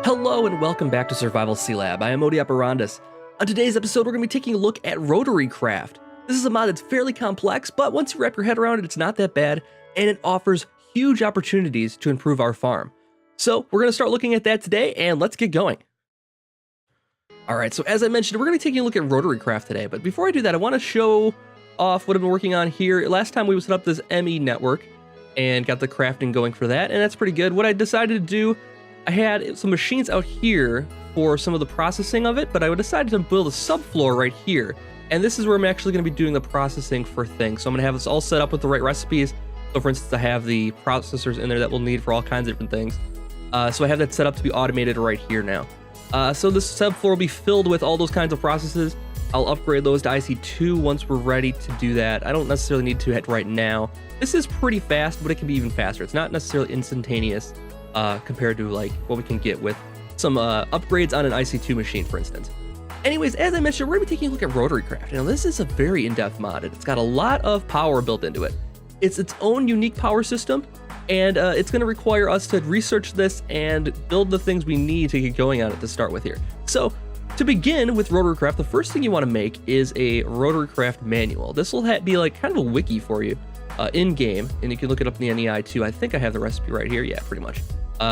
Hello and welcome back to Survival Sealab. I am Odi Operandus. On today's episode, we're going to be taking a look at RotaryCraft. This is a mod that's fairly complex, but once you wrap your head around it, it's not that bad, and it offers huge opportunities to improve our farm. So we're going to start looking at that today, and let's get going. Alright, so as I mentioned, we're going to be taking a look at RotaryCraft today, but before I do that, I want to show off what I've been working on here. Last time we set up this ME network and got the crafting going for that, and that's pretty good. What I decided to do, I had some machines out here for some of the processing of it, but I decided to build a subfloor right here. And this is where I'm actually going to be doing the processing for things. So I'm going to have this all set up with the right recipes. So for instance, I have the processors in there that we'll need for all kinds of different things. So I have that set up to be automated right here now. So this subfloor will be filled with all those kinds of processes. I'll upgrade those to IC2 once we're ready to do that. I don't necessarily need to right now. This is pretty fast, but it can be even faster. It's not necessarily instantaneous compared to like what we can get with some upgrades on an IC2 machine, for instance. Anyways, as I mentioned, we're going to be taking a look at RotaryCraft. Now, this is a very in-depth mod, and it's got a lot of power built into it. It's its own unique power system, and it's going to require us to research this and build the things we need to get going on it to start with here. So, to begin with RotaryCraft, the first thing you want to make is a RotaryCraft manual. This will be like kind of a wiki for you in-game, and you can look it up in the NEI too. I think I have the recipe right here. Yeah, pretty much.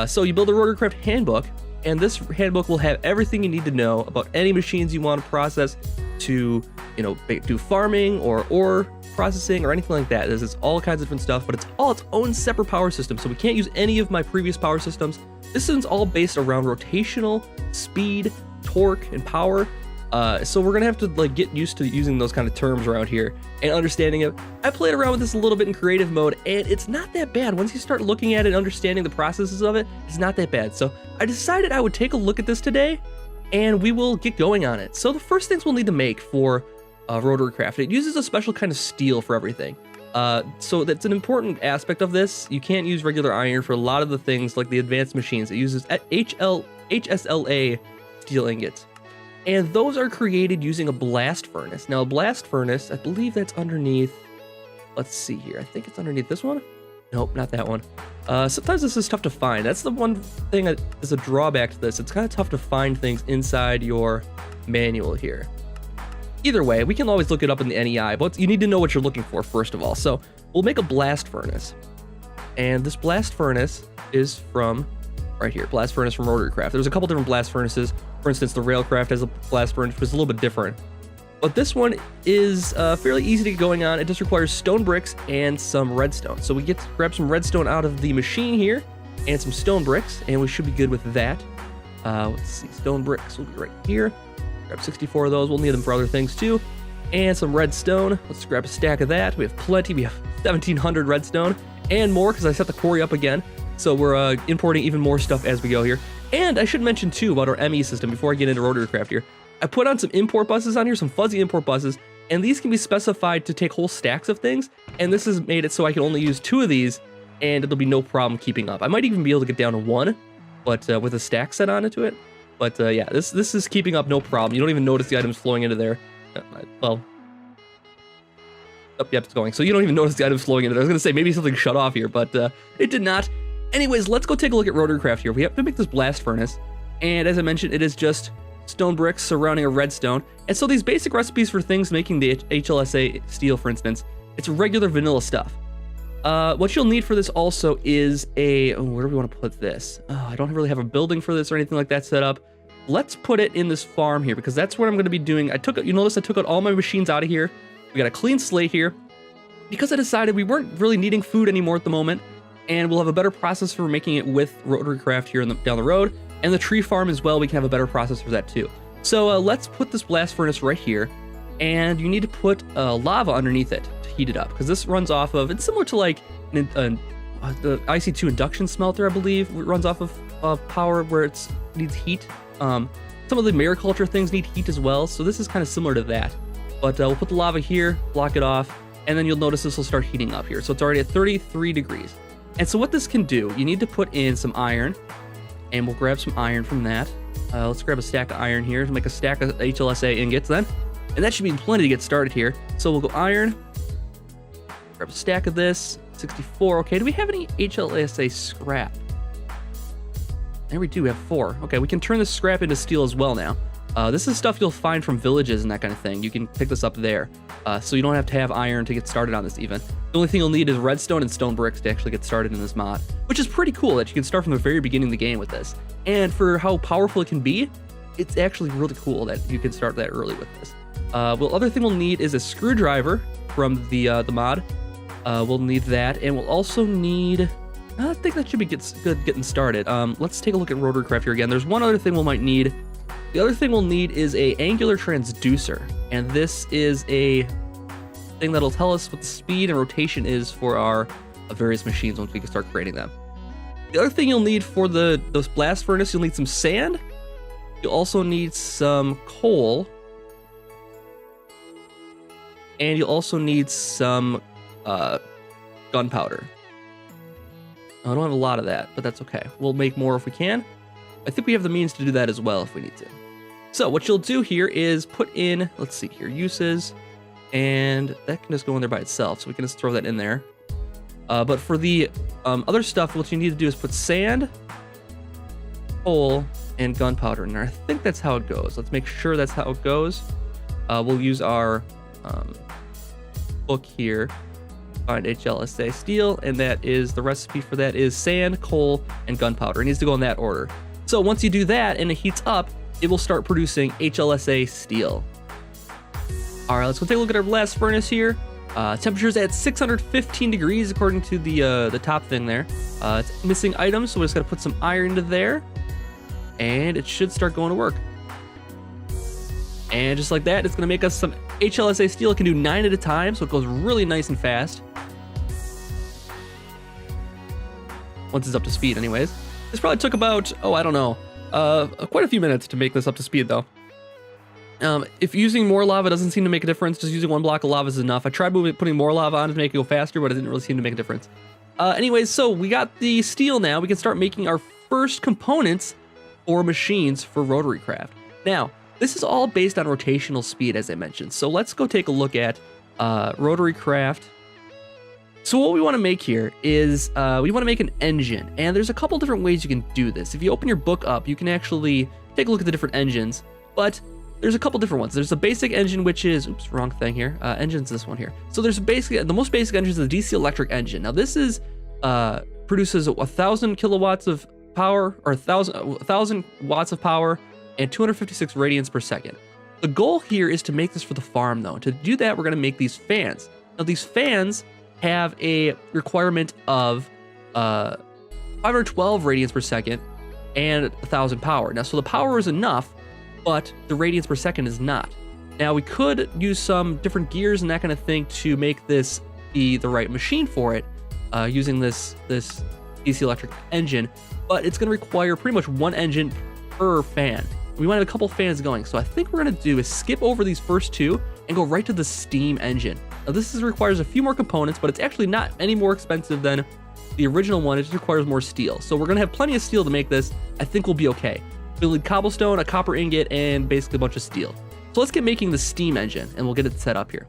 So you build a RotaryCraft handbook, and this handbook will have everything you need to know about any machines you want to process to, you know, do farming or ore processing or anything like that. There's all kinds of different stuff, but it's all its own separate power system, so we can't use any of my previous power systems. This is all based around rotational, speed, torque, and power. So we're gonna have to like get used to using those kind of terms around here and understanding it. I played around with this a little bit in creative mode, and it's not that bad. Once you start looking at it and understanding the processes of it, it's not that bad. So I decided I would take a look at this today, and we will get going on it. So the first things we'll need to make for RotaryCraft, it uses a special kind of steel for everything. So that's an important aspect of this. You can't use regular iron for a lot of the things like the advanced machines. It uses HSLA steel ingots. And those are created using a blast furnace. Now, a blast furnace, I believe that's underneath, let's see here. I think it's underneath this one. Nope, not that one. Sometimes this is tough to find. That's the one thing that is a drawback to this. It's kind of tough to find things inside your manual here. Either way, we can always look it up in the NEI, but you need to know what you're looking for first of all. So we'll make a blast furnace. And this blast furnace is from right here, blast furnace from RotaryCraft. There's a couple different blast furnaces. For instance, the RailCraft has a blast furnace, which is a little bit different. But this one is fairly easy to get going on. It just requires stone bricks and some redstone. So we get to grab some redstone out of the machine here and some stone bricks, and we should be good with that. Let's see, stone bricks will be right here. Grab 64 of those. We'll need them for other things too. And some redstone. Let's grab a stack of that. We have plenty. We have 1,700 redstone and more because I set the quarry up again. So we're importing even more stuff as we go here. And I should mention too about our ME system before I get into RotaryCraft here. I put on some import buses on here, some fuzzy import buses, and these can be specified to take whole stacks of things. And this has made it so I can only use 2 of these, and it'll be no problem keeping up. I might even be able to get down to 1, but with a stack set onto it. But yeah, this is keeping up no problem. You don't even notice the items flowing into there. Well, yep, it's going. So you don't even notice the items flowing into there. I was gonna say maybe something shut off here, but it did not. Anyways, let's go take a look at RotaryCraft here. We have to make this blast furnace, and as I mentioned, it is just stone bricks surrounding a redstone. And so these basic recipes for things making the HLSA steel, for instance, it's regular vanilla stuff. What you'll need for this also is where do we want to put this? I don't really have a building for this or anything like that set up. Let's put it in this farm here because that's what I'm going to be doing. You notice I took out all my machines out of here. We got a clean slate here because I decided we weren't really needing food anymore at the moment. And we'll have a better process for making it with RotaryCraft here down the road. And the tree farm as well, we can have a better process for that too. So let's put this blast furnace right here. And you need to put lava underneath it to heat it up. Because this runs off of, it's similar to like the IC2 induction smelter, I believe. It runs off of power where it needs heat. Some of the mariculture things need heat as well. So this is kind of similar to that. But we'll put the lava here, block it off. And then you'll notice this will start heating up here. So it's already at 33 degrees. And so what this can do, you need to put in some iron, and we'll grab some iron from that. Let's grab a stack of iron here to make a stack of HLSA ingots then. And that should be plenty to get started here. So we'll go iron, grab a stack of this, 64. Okay, do we have any HLSA scrap? There we do, we have 4. Okay, we can turn this scrap into steel as well now. This is stuff you'll find from villages and that kind of thing. You can pick this up there. So you don't have to have iron to get started on this even. The only thing you'll need is redstone and stone bricks to actually get started in this mod, which is pretty cool that you can start from the very beginning of the game with this. And for how powerful it can be, it's actually really cool that you can start that early with this. Well, other thing we'll need is a screwdriver from the mod. We'll need that, and we'll also need... I think that should be good getting started. Let's take a look at RotaryCraft here again. There's one other thing we might need. The other thing we'll need is a angular transducer, and this is a thing that'll tell us what the speed and rotation is for our various machines once we can start creating them. The other thing you'll need for those blast furnace, you'll need some sand. You'll also need some coal, and you'll also need some gunpowder. I don't have a lot of that, but that's okay. We'll make more if we can. I think we have the means to do that as well if we need to. So what you'll do here is put in, let's see here, uses, and that can just go in there by itself, so we can just throw that in there. But for the other stuff, what you need to do is put sand, coal, and gunpowder in there. I think that's how it goes. Let's make sure that's how it goes. We'll use our book here, find HLSA steel, and that is the recipe for that is sand, coal, and gunpowder. It needs to go in that order. So once you do that and it heats up, it will start producing HLSA steel. All right, let's go take a look at our blast furnace here. Temperature's at 615 degrees according to the top thing there. It's missing items, so we're just gonna put some iron into there, and it should start going to work. And just like that, it's gonna make us some HLSA steel. It can do 9 at a time, so it goes really nice and fast. Once it's up to speed anyways. This probably took about, I don't know, quite a few minutes to make this up to speed though. If using more lava doesn't seem to make a difference, just using 1 block of lava is enough. I tried putting more lava on to make it go faster, but it didn't really seem to make a difference. Anyways, so we got the steel now. We can start making our first components or machines for RotaryCraft. Now, this is all based on rotational speed, as I mentioned. So let's go take a look at RotaryCraft. So what we want to make here is we want to make an engine, and there's a couple different ways you can do this. If you open your book up, you can actually take a look at the different engines, but there's a couple different ones. There's a basic engine, which is, oops, wrong thing here. Engine's this one here. So there's basically, the most basic engine is the DC electric engine. Now this is, produces 1,000 kilowatts of power, or 1,000 watts of power, and 256 radians per second. The goal here is to make this for the farm though. To do that, we're gonna make these fans. Now these fans have a requirement of 512 radians per second and 1,000 power. Now, so the power is enough, but the radians per second is not. Now, we could use some different gears and that kind of thing to make this be the right machine for it, using this DC electric engine, but it's gonna require pretty much 1 engine per fan. We want a couple fans going, so I think what we're gonna do is skip over these first 2 and go right to the steam engine. Now this requires a few more components, but it's actually not any more expensive than the original one. It just requires more steel. So we're gonna have plenty of steel to make this. I think we'll be okay. We'll need cobblestone, a copper ingot, and basically a bunch of steel. So let's get making the steam engine, and we'll get it set up here.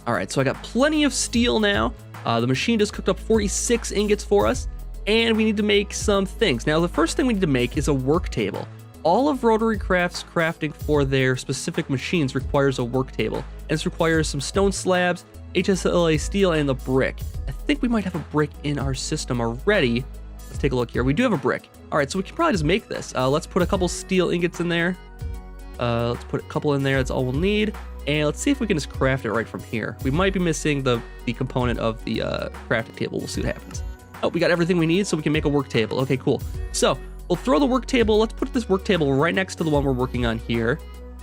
All right, so I got plenty of steel now. The machine just cooked up 46 ingots for us, and we need to make some things. Now the first thing we need to make is a work table. All of RotaryCraft's crafting for their specific machines requires a work table. And this requires some stone slabs, HSLA steel, and the brick. I think we might have a brick in our system already. Let's take a look here. We do have a brick. All right, so we can probably just make this. Let's put a couple steel ingots in there. Let's put a couple in there. That's all we'll need. And let's see if we can just craft it right from here. We might be missing the component of the crafting table. We'll see what happens. Oh, we got everything we need, so we can make a work table. Okay, cool. So we'll throw the work table. Let's put this work table right next to the one we're working on here.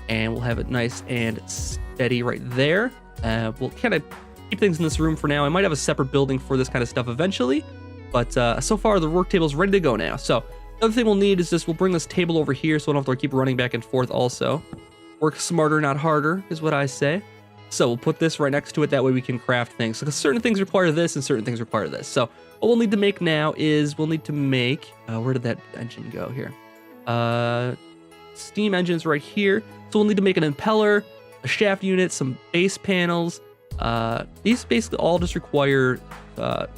And we'll have it nice and steady right there. We'll kind of keep things in this room for now. I might have a separate building for this kind of stuff eventually. But so far, the work table is ready to go now. So the other thing we'll need is this. We'll bring this table over here so we don't have to keep running back and forth also. Work smarter, not harder, is what I say. So we'll put this right next to it. That way we can craft things. Because certain things require this and certain things require this. So what we'll need to make now is we'll need to make... where did that engine go here? Steam engine's right here. So we'll need to make an impeller, a shaft unit, some base panels. These basically all just require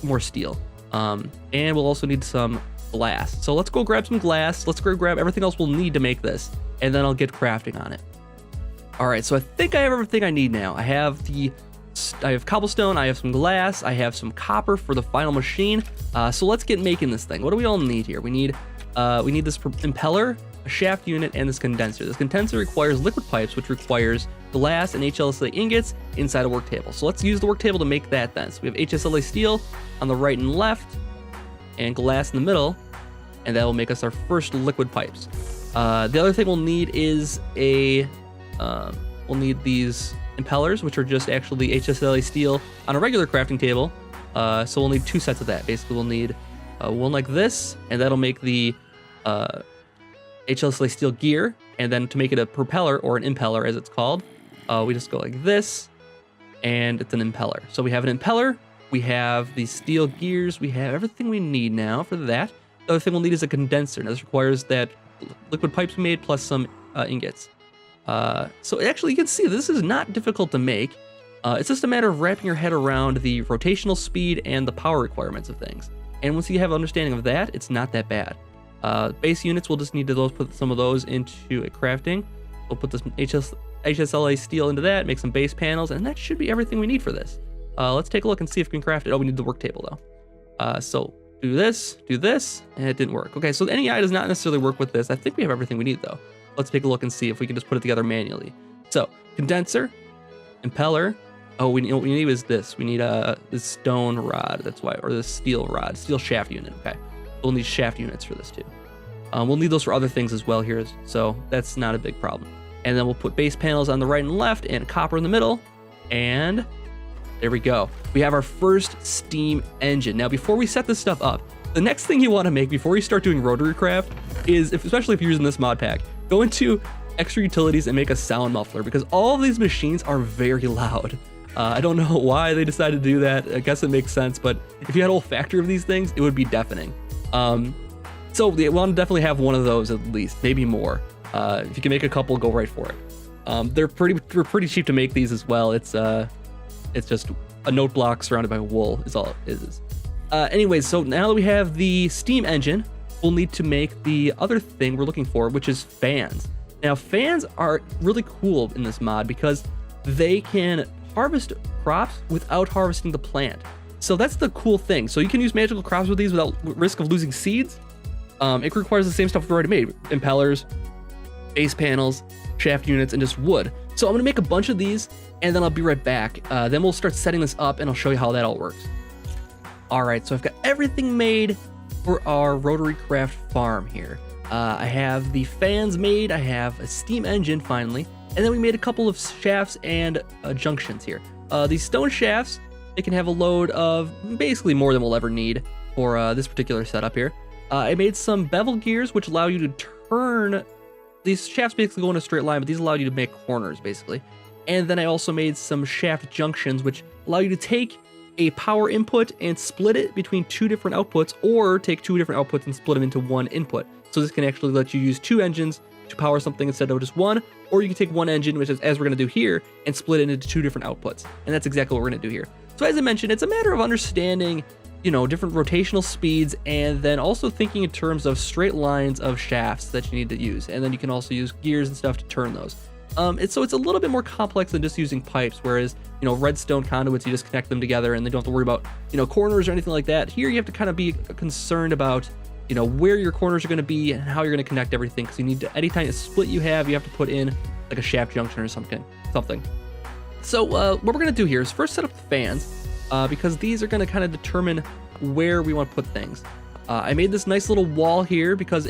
more steel. And we'll also need some glass. So let's go grab some glass. Let's go grab everything else we'll need to make this, and then I'll get crafting on it. All right, so I think I have everything I need now. I have cobblestone, I have some glass, I have some copper for the final machine. So let's get making this thing. What do we all need here? We need this impeller, a shaft unit, and this condenser. This condenser requires liquid pipes, which requires glass and HSLA ingots inside a work table. So let's use the work table to make that then. So we have HSLA steel on the right and left, and glass in the middle, and that will make us our first liquid pipes. The other thing we'll need is we'll need these impellers, which are just actually HSLA steel on a regular crafting table. So we'll need 2 sets of that. Basically, we'll need one like this, and that'll make the HSLA steel gear. And then to make it a propeller, or an impeller as it's called, we just go like this, and it's an impeller. So we have an impeller, we have the steel gears, we have everything we need now for that. The other thing we'll need is a condenser. Now this requires that liquid pipes we made plus some ingots. So actually you can see this is not difficult to make. It's just a matter of wrapping your head around the rotational speed and the power requirements of things. And once you have an understanding of that, it's not that bad. Base units, we'll just need to put some of those into a crafting. We'll put this HSLA steel into that, make some base panels, and that should be everything we need for this. Let's take a look and see if we can craft it. Oh, we need the work table though. So do this, and it didn't work. Okay, so the NEI does not necessarily work with this. I think we have everything we need though. Let's take a look and see if we can just put it together manually. So condenser, impeller. Oh, what we need is this. We need this stone rod. That's why, or this steel rod, steel shaft unit. Okay, we'll need shaft units for this too. We'll need those for other things as well here, so that's not a big problem. And then we'll put base panels on the right and left, and copper in the middle, and there we go. We have our first steam engine. Now, before we set this stuff up, the next thing you want to make before you start doing RotaryCraft is, especially if you're using this mod pack, go into extra utilities and make a sound muffler, because all of these machines are very loud. I don't know why they decided to do that. I guess it makes sense, but if you had a whole factory of these things, it would be deafening. So we want to definitely have one of those at least, maybe more. If you can make a couple, go right for it. They're pretty cheap to make these as well. It's just a note block surrounded by wool is all it is. Anyways, so now that we have the steam engine, we'll need to make the other thing we're looking for, which is fans. Now, fans are really cool in this mod because they can harvest crops without harvesting the plant. So that's the cool thing. So you can use magical crops with these without risk of losing seeds. It requires the same stuff we've already made: impellers, base panels, shaft units, and just wood. So I'm gonna make a bunch of these, and then I'll be right back. Then we'll start setting this up, and I'll show you how that all works. All right, so I've got everything made for our RotaryCraft farm here. I have the fans made, I have a steam engine finally, and then we made a couple of shafts and junctions here. These stone shafts, they can have a load of basically more than we'll ever need for this particular setup here. I made some bevel gears, which allow you to turn. These shafts basically go in a straight line, but these allow you to make corners basically. And then I also made some shaft junctions, which allow you to take a power input and split it between 2 different outputs, or take 2 different outputs and split them into 1 input. So this can actually let you use 2 engines to power something instead of just 1, or you can take 1 engine, which is, as we're gonna do here, and split it into 2 different outputs. And that's exactly what we're gonna do here. So as I mentioned, it's a matter of understanding, you know, different rotational speeds, and then also thinking in terms of straight lines of shafts that you need to use. And then you can also use gears and stuff to turn those. So it's a little bit more complex than just using pipes, whereas, you know, redstone conduits, you just connect them together and they don't have to worry about, you know, corners or anything like that. Here you have to kind of be concerned about, you know, where your corners are going to be and how you're going to connect everything, because you need to, anytime a split you have to put in like a shaft junction or something. So what we're going to do here is first set up the fans, because these are going to kind of determine where we want to put things. I made this nice little wall here because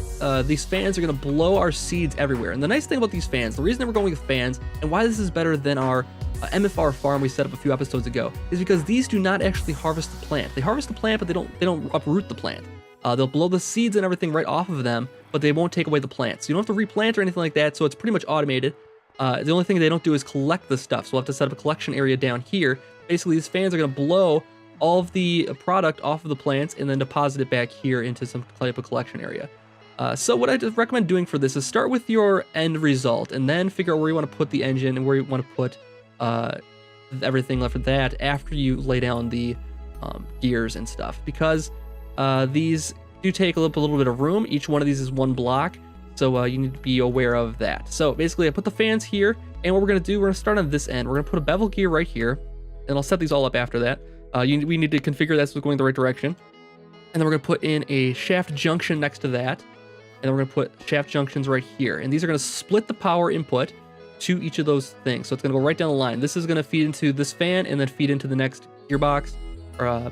these fans are going to blow our seeds everywhere. And the nice thing about these fans, the reason that we're going with fans and why this is better than our MFR farm we set up a few episodes ago, is because these do not actually harvest the plant. They harvest the plant, but they don't uproot the plant. They'll blow the seeds and everything right off of them, but they won't take away the plants. So you don't have to replant or anything like that, so it's pretty much automated. The only thing they don't do is collect the stuff, so we'll have to set up a collection area down here. Basically, these fans are going to blow all of the product off of the plants and then deposit it back here into some type of collection area. So what I just recommend doing for this is start with your end result and then figure out where you want to put the engine and where you want to put everything left for that after you lay down the gears and stuff, because these do take a little bit of room. Each one of these is one block, so you need to be aware of that. So basically I put the fans here, and what we're gonna do, we're gonna start on this end. We're gonna put a bevel gear right here, and I'll set these all up after that. We need to configure that so it's going the right direction. And then we're gonna put in a shaft junction next to that, and then we're gonna put shaft junctions right here. And these are gonna split the power input to each of those things. So it's gonna go right down the line. This is gonna feed into this fan and then feed into the next gearbox or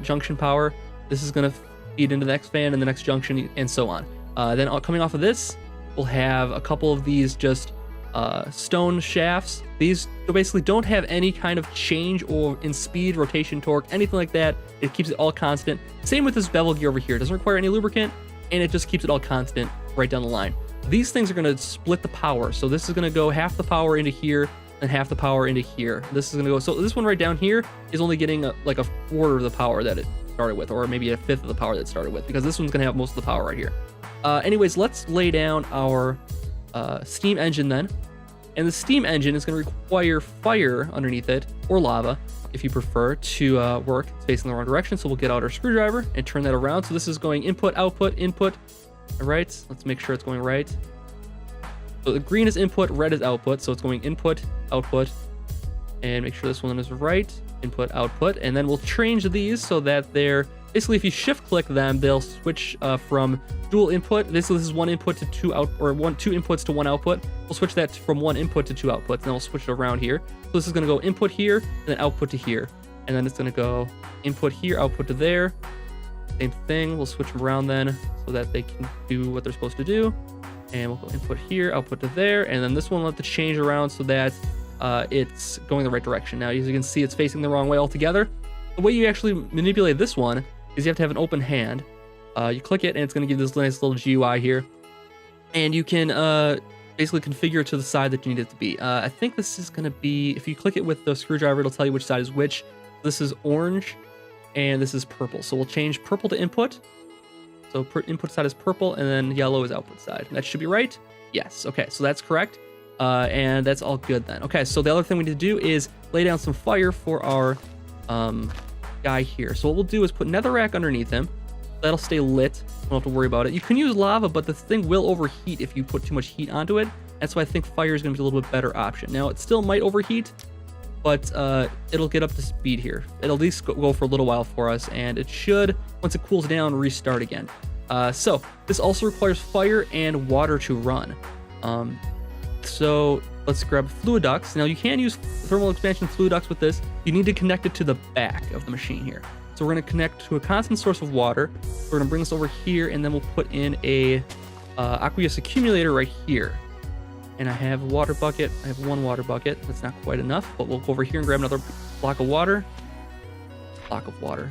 junction power. This is gonna feed into the next fan and the next junction, and so on. Then coming off of this, we'll have a couple of these just stone shafts. These basically don't have any kind of change or in speed, rotation, torque, anything like that. It keeps it all constant. Same with this bevel gear over here. It doesn't require any lubricant, and it just keeps it all constant right down the line. These things are going to split the power. So this is going to go half the power into here and half the power into here. This is going to go, so this one right down here is only getting like a quarter of the power that it started with, or maybe a fifth of the power that it started with, because this one's going to have most of the power right here. Anyways, let's lay down our steam engine then. And the steam engine is going to require fire underneath it, or lava, if you prefer, to work. It's facing the wrong direction, so we'll get out our screwdriver and turn that around. So this is going input, output, input. All right, let's make sure it's going right. So the green is input, red is output, so it's going input, output, and make sure this one is right, input, output, and then we'll change these so that they're, basically if you shift click them, they'll switch from dual input. This is one input to two inputs to one output. We'll switch that from one input to two outputs, and then we'll switch it around here. So this is gonna go input here, and then output to here. And then it's gonna go input here, output to there. Same thing, we'll switch them around then so that they can do what they're supposed to do. And we'll go input here, output to there. And then this one we'll have to change around so that it's going the right direction. Now, as you can see, it's facing the wrong way altogether. The way you actually manipulate this one is you have to have an open hand. You click it and it's gonna give this nice little GUI here. And you can basically configure it to the side that you need it to be. I think this is gonna be, if you click it with the screwdriver, it'll tell you which side is which. This is orange and this is purple. So we'll change purple to input. So input side is purple and then yellow is output side. That should be right. Yes, okay, so that's correct. And that's all good then. Okay, so the other thing we need to do is lay down some fire for our guy here. So what we'll do is put netherrack underneath him. That'll stay lit. Don't have to worry about it. You can use lava, but the thing will overheat if you put too much heat onto it. That's why I think fire is going to be a little bit better option. Now, it still might overheat, but it'll get up to speed here. It'll at least go for a little while for us, and it should, once it cools down, restart again. So this also requires fire and water to run. So let's grab fluid ducts. Now, you can use thermal expansion fluid ducts with this. You need to connect it to the back of the machine here. So we're going to connect to a constant source of water. We're going to bring this over here, and then we'll put in a aqueous accumulator right here. And I have a water bucket. I have one water bucket. That's not quite enough, but we'll go over here and grab another block of water. Block of water.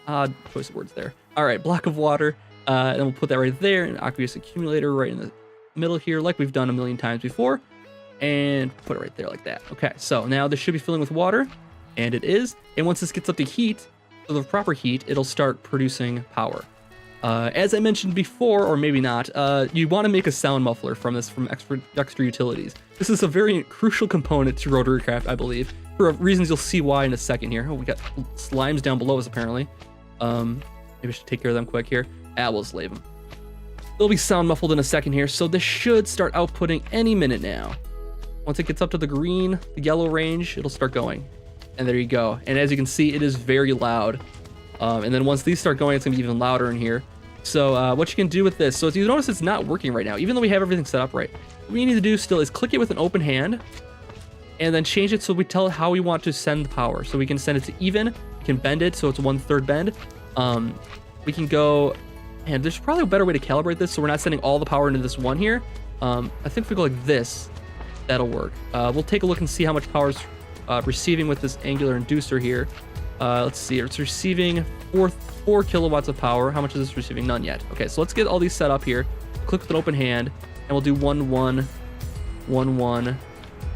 Odd choice of words there. All right, block of water. And we'll put that right there, an aqueous accumulator right in the middle here, like we've done a million times before. And put it right there like that. Okay, so now this should be filling with water, and it is. And once this gets up to heat, so the proper heat, it'll start producing power. As I mentioned before, or maybe not, you want to make a sound muffler from this from extra utilities. This is a very crucial component to RotaryCraft, I believe, for reasons you'll see why in a second here. Oh, we got slimes down below us, apparently. Maybe I should take care of them quick here. We'll just leave them. They'll be sound muffled in a second here, so this should start outputting any minute now. Once it gets up to the green, the yellow range, it'll start going. And there you go. And as you can see, it is very loud. And then once these start going, it's gonna be even louder in here. So what you can do with this, so you notice it's not working right now, even though we have everything set up right. What we need to do still is click it with an open hand, and then change it so we tell it how we want to send the power. So we can send it to even, we can bend it so it's 1/3 bend. We can go, and there's probably a better way to calibrate this so we're not sending all the power into this one here. I think if we go like this, that'll work. We'll take a look and see how much power is receiving with this angular inducer here. Let's see, it's receiving 4 kilowatts of power. How much is this receiving? None yet. Okay, so let's get all these set up here. Click with an open hand, and we'll do 1 1 1 1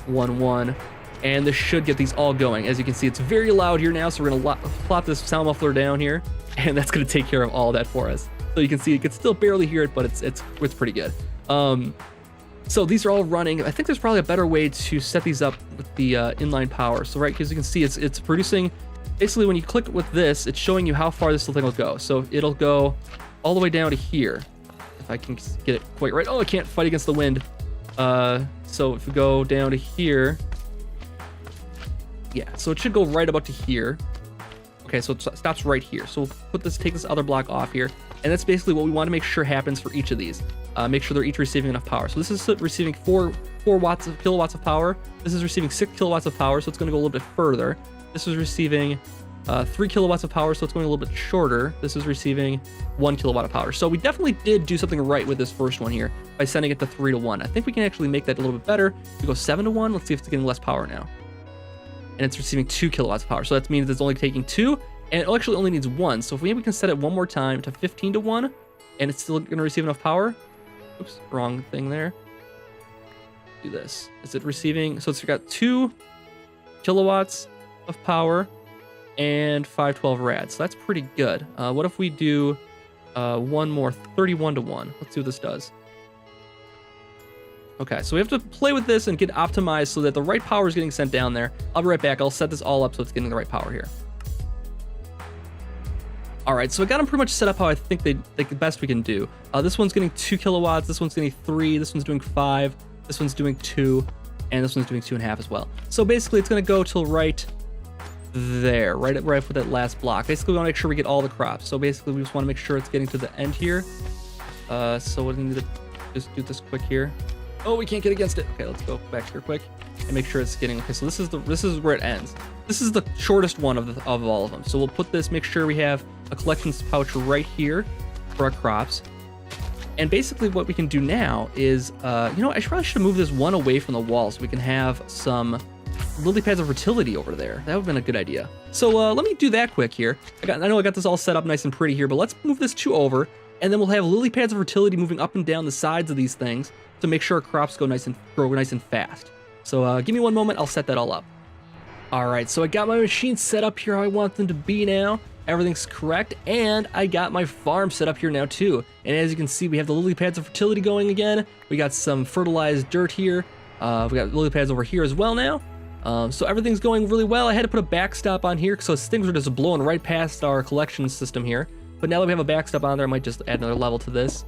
1 1, and this should get these all going. As you can see, it's very loud here now, so we're gonna plop this sound muffler down here, and that's gonna take care of all that for us. So you can see you can still barely hear it, but it's pretty good. So these are all running. I think there's probably a better way to set these up with the inline power. So right, because you can see it's producing, basically when you click with this, it's showing you how far this thing will go. So it'll go all the way down to here. If I can get it quite right. Oh, I can't fight against the wind. So if we go down to here, yeah, so it should go right about to here. Okay, so it stops right here. So we'll take this other block off here, and that's basically what we want to make sure happens for each of these. Make sure they're each receiving enough power. So this is receiving 4 kilowatts of power. This is receiving 6 kilowatts of power, so it's going to go a little bit further. This is receiving 3 kilowatts of power, so it's going a little bit shorter. This is receiving 1 kilowatt of power. So we definitely did do something right with this first one here by sending it to 3 to 1. I think we can actually make that a little bit better. We go 7 to 1. Let's see if it's getting less power now. And it's receiving 2 kilowatts of power. So that means it's only taking 2, and it actually only needs 1. So if we can set it one more time to 15 to 1, and it's still going to receive enough power. Oops, wrong thing there. Do this. Is it receiving? So it's got 2 kilowatts of power and 512 rads. So that's pretty good. What if we do one more, 31 to 1? Let's see what this does. Okay, so we have to play with this and get optimized so that the right power is getting sent down there. I'll be right back. I'll set this all up so it's getting the right power here. All right, so I got them pretty much set up how I think the best we can do. This one's getting 2 kilowatts. This one's getting 3. This one's doing 5. This one's doing 2. And this one's doing 2.5 as well. So basically, it's going to go till right there, right for that last block. Basically, we want to make sure we get all the crops. So basically, we just want to make sure it's getting to the end here. So we need to just do this quick here. Oh, we can't get against it. Okay, let's go back here quick and make sure it's getting. Okay, so this is where it ends. This is the shortest one of all of them. So we'll put this. Make sure we have a collections pouch right here for our crops. And basically, what we can do now is, I probably should have moved this one away from the wall so we can have some lily pads of fertility over there. That would have been a good idea. So let me do that quick here. I know I got this all set up nice and pretty here, but let's move this 2 over, and then we'll have lily pads of fertility moving up and down the sides of these things to make sure our crops grow nice and fast. So give me one moment, I'll set that all up. All right, so I got my machines set up here how I want them to be now. Everything's correct, and I got my farm set up here now too. And as you can see, we have the lily pads of fertility going again. We got some fertilized dirt here. We got lily pads over here as well now. So everything's going really well. I had to put a backstop on here because things were just blowing right past our collection system here. But now that we have a backstop on there, I might just add another level to this.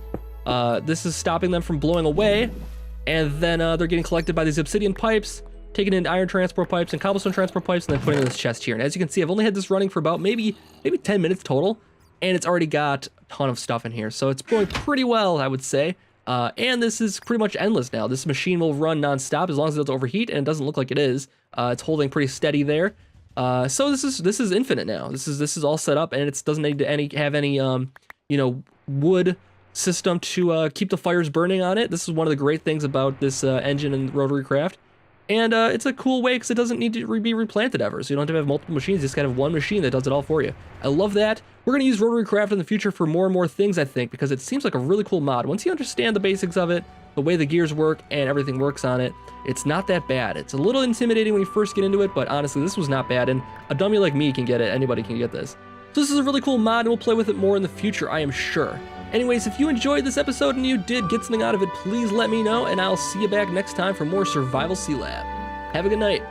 This is stopping them from blowing away, and then they're getting collected by these obsidian pipes, taken into iron transport pipes and cobblestone transport pipes, and then put in this chest here. And as you can see, I've only had this running for about maybe 10 minutes total, and it's already got a ton of stuff in here. So it's going pretty well, I would say. And this is pretty much endless now. This machine will run nonstop as long as it doesn't overheat, and it doesn't look like it is. It's holding pretty steady there. So this is infinite now. This is all set up, and it doesn't need to have any wood system to keep the fires burning on it. This is one of the great things about this engine in RotaryCraft. And it's a cool way because it doesn't need to be replanted ever. So you don't have to have multiple machines. You just kind of have one machine that does it all for you. I love that. We're going to use RotaryCraft in the future for more and more things, I think, because it seems like a really cool mod. Once you understand the basics of it, the way the gears work and everything works on it, it's not that bad. It's a little intimidating when you first get into it, but honestly, this was not bad. And a dummy like me can get it. Anybody can get this. So this is a really cool mod, and we'll play with it more in the future, I am sure. Anyways, if you enjoyed this episode and you did get something out of it, please let me know, and I'll see you back next time for more Survival Sealab. Have a good night.